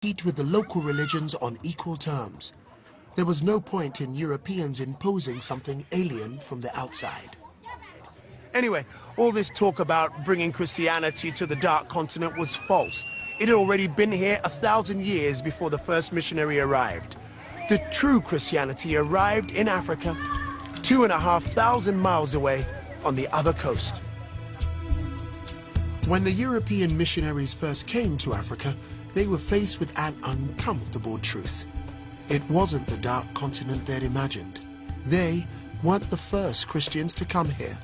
compete with the local religions on equal terms. There was no point in Europeans imposing something alien from the outside. Anyway, all this talk about bringing Christianity to the Dark Continent was false. It had already been here 1,000 years before the first missionary arrived. The true Christianity arrived in Africa, 2,500 miles away on the other coast. When the European missionaries first came to Africa, they were faced with an uncomfortable truth. It wasn't the Dark Continent they'd imagined. They weren't the first Christians to come here.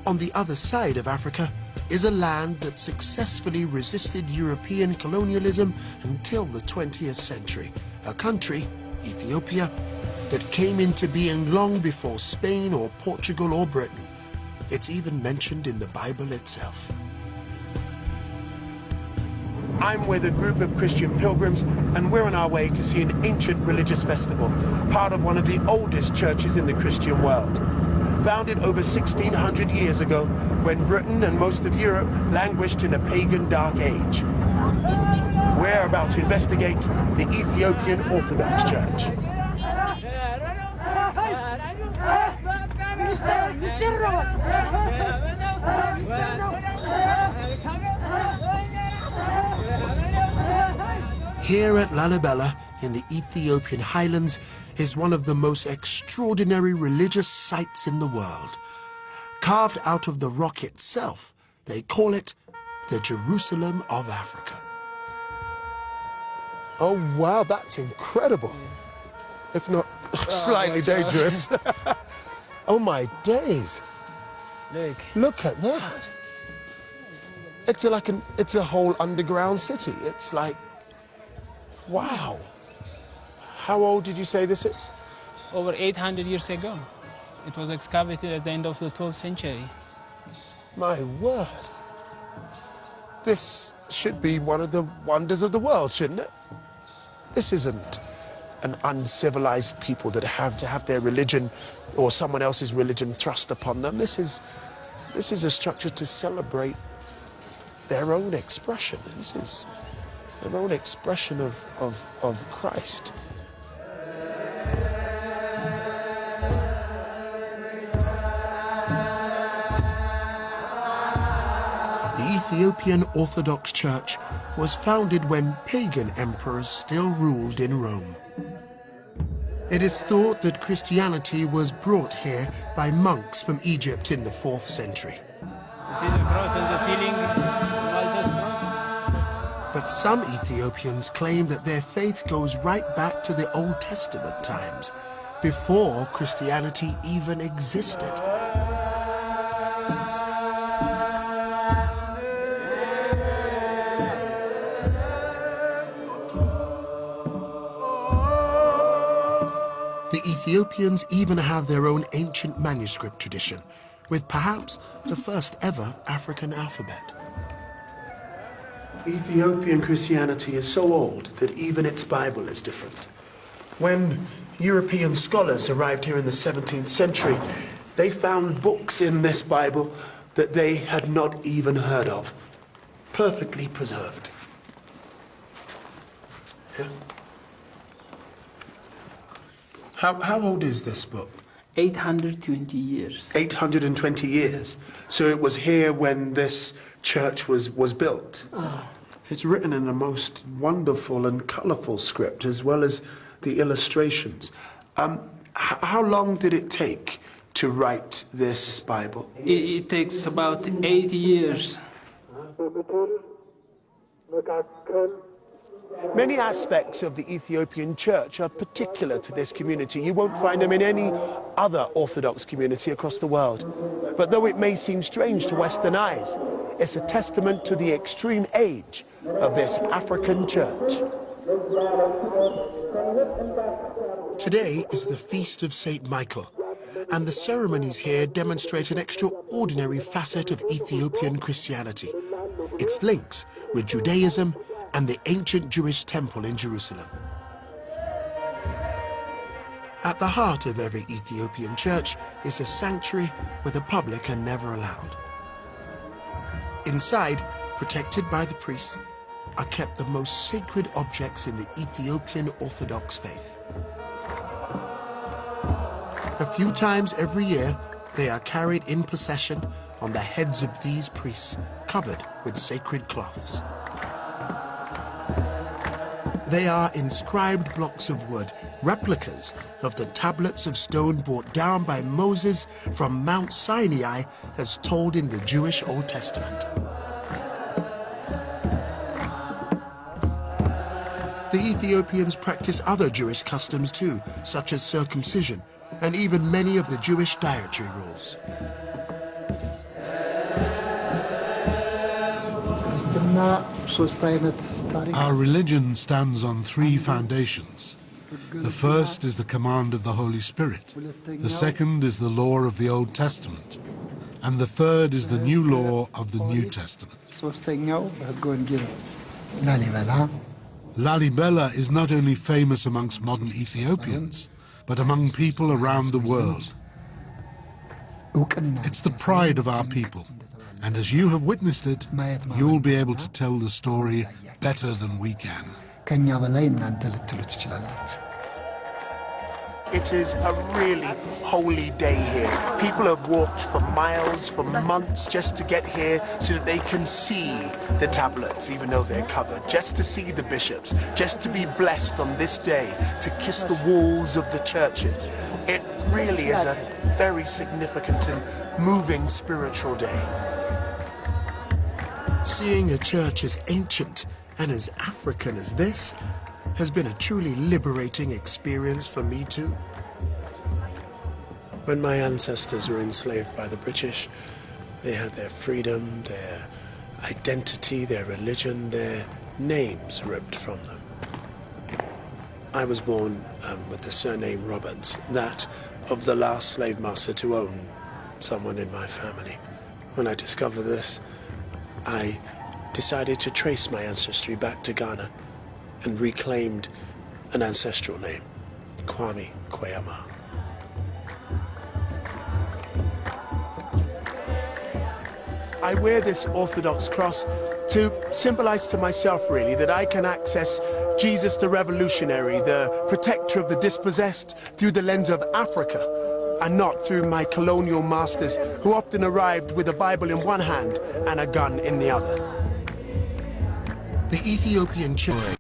On the other side of Africa is a land that successfully resisted European colonialism until the 20th century. A country, Ethiopia, that came into being long before Spain or Portugal or Britain. It's even mentioned in the Bible itself. I'm with a group of Christian pilgrims, and we're on our way to see an ancient religious festival, part of one of the oldest churches in the Christian world. Founded over 1,600 years ago, when Britain and most of Europe languished in a pagan dark age. We're about to investigate the Ethiopian Orthodox Church. Here at Lalibela, in the Ethiopian highlands, is one of the most extraordinary religious sites in the world. Carved out of the rock itself, they call it the Jerusalem of Africa. Oh wow, that's incredible. If not slightly dangerous. Oh my days. Look at that. It's a whole underground city. It's like, wow. How old did you say this is? Over 800 years ago. It was excavated at the end of the 12th century. My word. This should be one of the wonders of the world, shouldn't it? This isn't an uncivilized people that have to have their religion or someone else's religion thrust upon them. This is a structure to celebrate their own expression. This is their own expression of Christ. The Ethiopian Orthodox Church was founded when pagan emperors still ruled in Rome. It is thought that Christianity was brought here by monks from Egypt in the 4th century. You see the cross on the ceiling? Malta's cross? But some Ethiopians claim that their faith goes right back to the Old Testament times, before Christianity even existed. The Ethiopians even have their own ancient manuscript tradition, with perhaps the first ever African alphabet. Ethiopian Christianity is so old that even its Bible is different. When European scholars arrived here in the 17th century, they found books in this Bible that they had not even heard of, perfectly preserved. Yeah. How old is this book? 820 years. 820 years. So it was here when this church was built. Oh. It's written in a most wonderful and colourful script, as well as the illustrations. How long did it take to write this Bible? It takes about 8 years. Many aspects of the Ethiopian church are particular to this community. You won't find them in any other Orthodox community across the world. But though it may seem strange to Western eyes, it's a testament to the extreme age of this African church. Today is the Feast of St. Michael, and the ceremonies here demonstrate an extraordinary facet of Ethiopian Christianity, its links with Judaism and the ancient Jewish temple in Jerusalem. At the heart of every Ethiopian church is a sanctuary where the public are never allowed. Inside, protected by the priests, are kept the most sacred objects in the Ethiopian Orthodox faith. A few times every year, they are carried in procession on the heads of these priests, covered with sacred cloths. They are inscribed blocks of wood, replicas of the tablets of stone brought down by Moses from Mount Sinai as told in the Jewish Old Testament. The Ethiopians practice other Jewish customs too, such as circumcision, and even many of the Jewish dietary rules. Our religion stands on three foundations. The first is the command of the Holy Spirit. The second is the law of the Old Testament. And the third is the new law of the New Testament. Lalibela is not only famous amongst modern Ethiopians, but among people around the world. It's the pride of our people, and as you have witnessed it, you'll be able to tell the story better than we can. It is a really holy day here. People have walked for miles, for months, just to get here so that they can see the tablets, even though they're covered, just to see the bishops, just to be blessed on this day, to kiss the walls of the churches. It really is a very significant and moving spiritual day. Seeing a church as ancient and as African as this has been a truly liberating experience for me too. When my ancestors were enslaved by the British, they had their freedom, their identity, their religion, their names ripped from them. I was born with the surname Roberts, that of the last slave master to own someone in my family. When I discovered this, I decided to trace my ancestry back to Ghana and reclaimed an ancestral name, Kwame Kweyama. I wear this Orthodox cross to symbolize to myself, really, that I can access Jesus the revolutionary, the protector of the dispossessed, through the lens of Africa, and not through my colonial masters who often arrived with a Bible in one hand and a gun in the other. The Ethiopian church